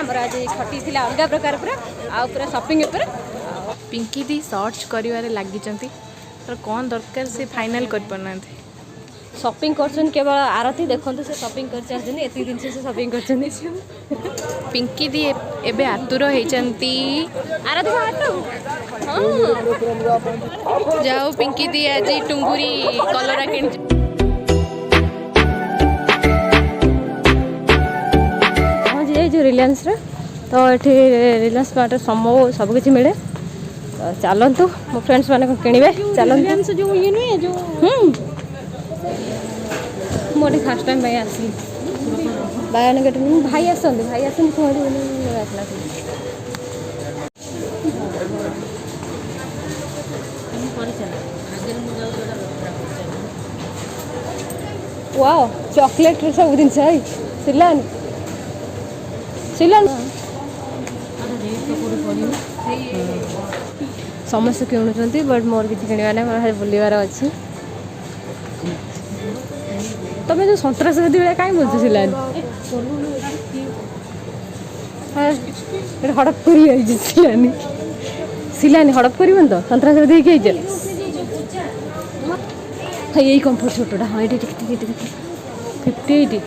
आमर आज खटी थी अलग प्रकार पूरा आ पूरा शॉपिंग ऊपर पिंकी दी सर्च करिवारे लागी चंती तर कौन दरकार से फाइनल कर पाना शॉपिंग करछन केवल आरती देखंतु से शॉपिंग कर चलछन एती दिन से शॉपिंग करछन पिंकी दी एबे आतुर होइचंती आरती हाटो हां जाओ पिंकी दी आज टुंगुरी कलरा किन जो रिलायंस रे तो ये रिलायंस मार्ट सब किसी मिले तो चलतु मो फ्रेंड्स मैंने किणवे चलतु जो ये नुहे जो मोटे फर्स्ट टाइम भाई आसी बायन गेट भाई आसते भाई आसते वाओ चॉकलेट सब जिन सिलानी समस्त किणुंट बट मोर किसी किणवा ना मोर बुलवार अच्छी तमें जो सन्तासवादी भाई कहीं बोलते सिलानी हड़प कर सिलानी सिलानी हड़प कर तो सन्तासवादी यही कम्फर्ट छोटा हाँ ये 50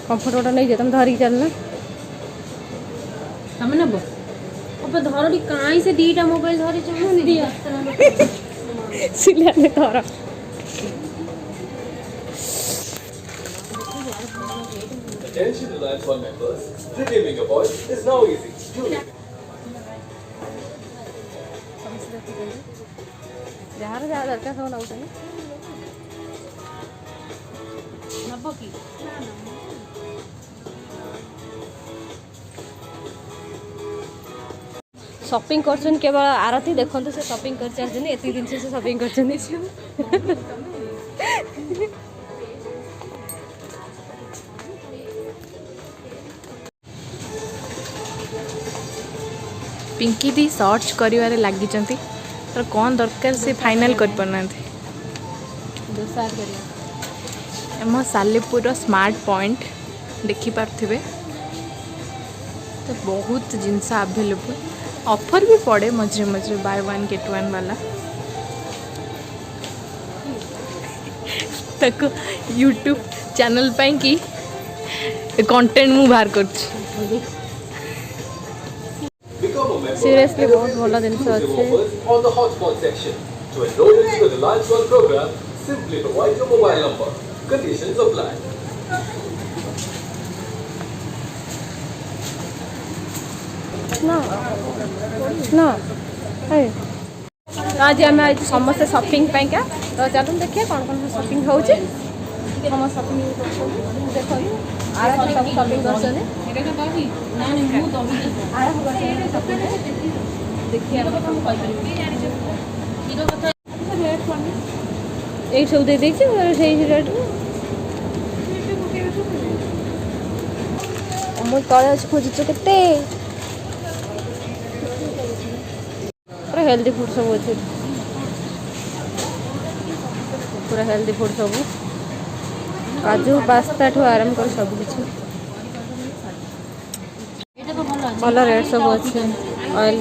कम्फर्ट गोटा नहीं तुम धरिक चलना तमें नब अब धर कहीं से दीटा मोबाइल धरी सिलाने धर Attention Reliance One members, redeeming a point is now easy. Jar जहाँ दरकार सब नौ नब कि शॉपिंग करछन केवल आरती देखंतु से शॉपिंग कर चलछन एती दिन से शॉपिंग करछन पिंकी दी सर्च करिवारे लागी चंती तर कौन दरकार से फाइनल कर पाना आम सालेपुर स्मार्ट पॉइंट देखी पार्थिबे तो बहुत जिनस अवेलेबल ऑफर भी पड़े मझे मझे बाय वन गेट वन वाला तक यूट्यूब चैनल पाई कि कंटेंट मु बाहर कर सीरियसली बहुत भल जिनस अच्छे On the hotspot section. To enroll into the Reliance One program, simply provide your mobile number. Conditions apply. ना ना आज आम आज समस्त शॉपिंग का तो चलो देखिए कौन कौन शॉपिंग हो शॉपिंग देख आर सब शॉपिंग ये सब दे रेट मुझे तले खोजुच के पूरा हेल्दी फूड सब अच्छे पूरा हेल्दी फूड सब काजू पास्ता ठू आराम कर सब किसी भल रेट सब अच्छे ऑयल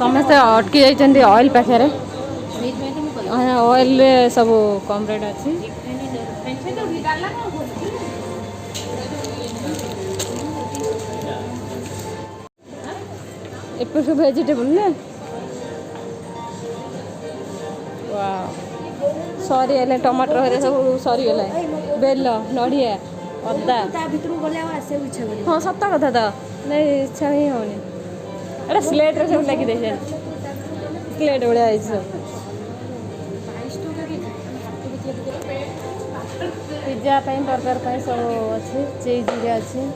समस्ते अटकी जाइए ऑयल पाखे ऑयल सब कम रेट अच्छी एपट सब वेजिटेबल ना सरीगला टमाटर सब सरीगला बेल नड़िया अदा हाँ सत कथा तो नहीं इच्छा ही होनी अरे स्लेट रे सब लगी दे स्लेट भाया सब पिज्जा बर्गर सब अच्छे चीज अच्छे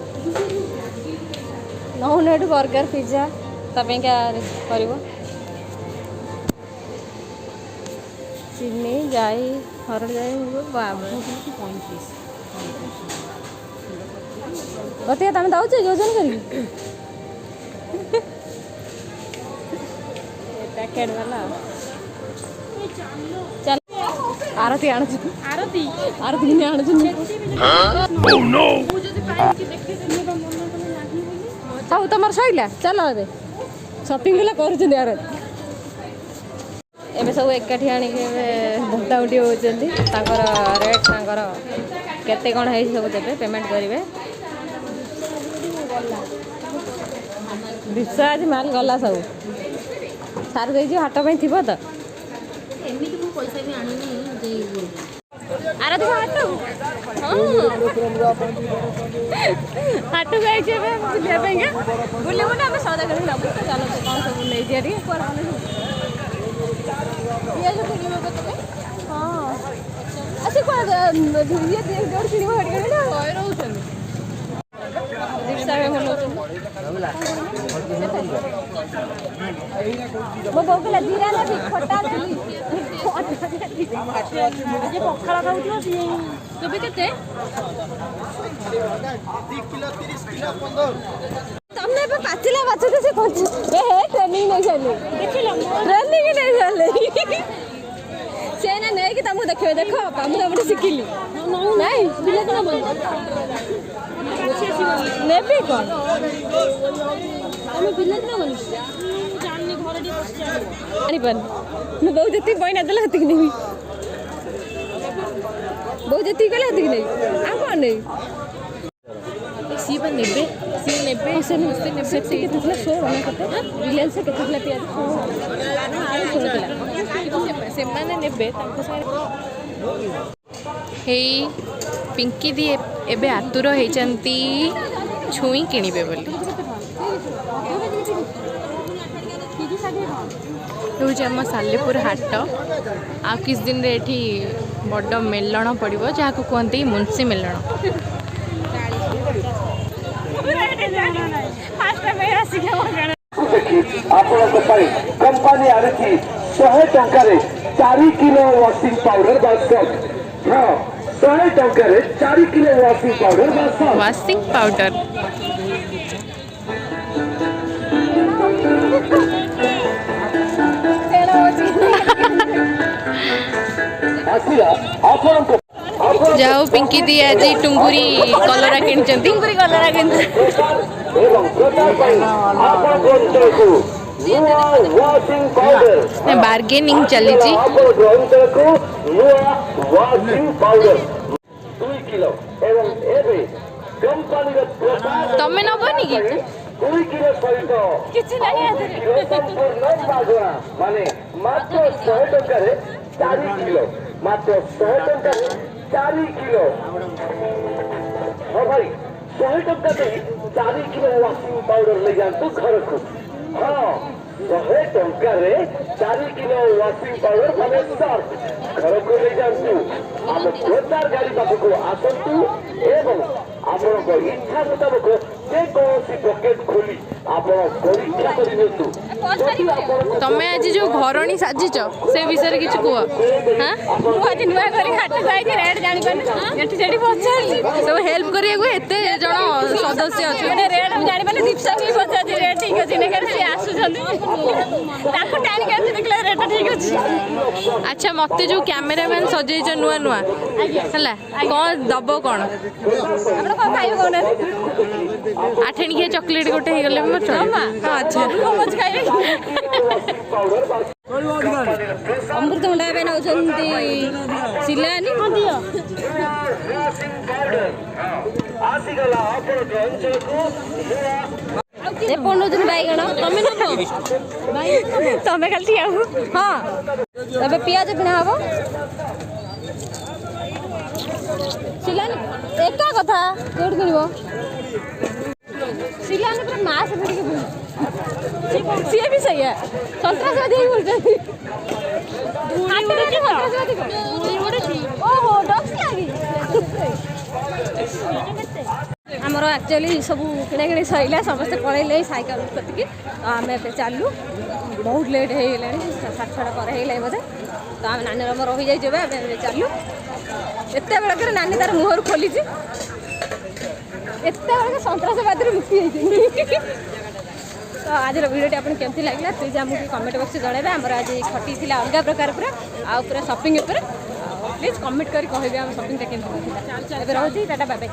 नौ बर्गर पिज्जा तमें क्या कर चीनी जाई हरड़ जाई बतिया तुम दौच योजन कर पैकेट वाला चल आरती आणुछु आरती आरती किने आणुछु सब तुम सैला चल ए सपिंग कर आरती एबे सब एकाठी आनी भुटा उठी होती रेट केते कौन है सब देवे पेमेंट करेंगे विश्वा आज माल गला सब सार दे हाट पे थी तो एमती मु पैसा भी आनी आरती हाट हाट गई बुलाया बुले बुले आम सौदा कर चलो कौन सब नहीं पियाज किणव तुम हाँ अच्छे ये जोड़ किणव रोच रिक्शा में मो बो कहला जीरा नेबी खट्टा नेबी आज पखाला खाऊ तुबे केते 2 किलो 30 किलो 15 तुमने पे पाचिला बाछो से पहुंच ए हे ट्रेनिंग नहीं चले देखिलो ट्रेनिंग नहीं चले से ना नहीं कि तुम देखियो देखो हम तो सिखिली नहीं बिले तो नेबी कौन हम बिले तो बन जाननी घर डी बस जानी बन मैं बहुत जति बइना देला हती नहीं बहुत जति कला हती नहीं आ कौन नहीं सी पर नेबे से कितने 16 होना करते रिलायंस से कितने पिया से माने नेबे हे पिंकी दी एबे आतुर होइचंती छुई किनिबे बोली हूँ आम सालेपुर हाट आ किस दिन रे एठी बड़ मेलण पड़ो जहाँ को कहते मुंशी मेलण कंपनी आरती 100 टंकार 4 किलो वाशिंग पाउडर बास्केट हाँ 100 टंकार 4 kilo washing powder basket washing powder जाओ पिंकी दी आज टुंगुरी कलरा किणचंती टुंगुरी कलरा बार्गेनिंग चली तमें नबनी कि 2 किलो सहित किछि नहीं माने मात्र 100 टंका 4 किलो मात्र 100 टंका 4 किलो हाँ भाई 100 टंका 4 किलो वाशिंग पाउडर ले जातु घर को हाँ 100 टंका 4 किलो वाशिंग पाउडर माने सर्फ घर को ले जातु आम गोदार गाड़ी पाखक आसतु एवं आपन इच्छा मुताबक जेकोसी पॉकेट खोली आप परीक्षा कर तमें आज जो घरणी साजिच से विषय किसी कह हाँ आज नुआ कर रेट जानी पचार सब हेल्प करते जन सदस्य अच्छे रेट जानी दीपसा भी पचार रेट ठीक अच्छे सी आसुँच देखला रेट ठीक अच्छे अच्छा मत जो कैमेरामैन सजेच नुआ नुआ है कौन दब कौन खाइब कौन आठेणिया चॉकलेट गोटे हो गले मोर हाँ अच्छा अमृतभंडा पे नौचंती सिलानी ए पनोजन बैगण तमे नबो तमे खाली आउ हां तबे पियाज बिना हबो सिलानी एका कथा कोड किनिबो सिलानी पर मास भिड़ के सी भी सही है संतरासवादी ही बोलते ओहो डॉक्स लागी आमर एक्चुअली सब किना किणी सैला समस्ते पलैले साइकेल कतिकी तो आम ए चलू बहुत लेट हो गला 7:30 पर है बोधे तो आम नानी रम रही जाइए चलू एत बेलकर नानी तार मुहर खोली एत बेलकर सन्तासवादी मुक्ति होती तो आज भिडियो आपको केमती लगे प्लीज आमको कमेंट बॉक्स जनइबे आमर आज खटी अलग प्रकार पूरा आ पूरा शॉपिंग प्लीज कमेंट कर कहबे हम शॉपिंग टा केमती करथिला। एबे रहउती टाटा बाय बाय।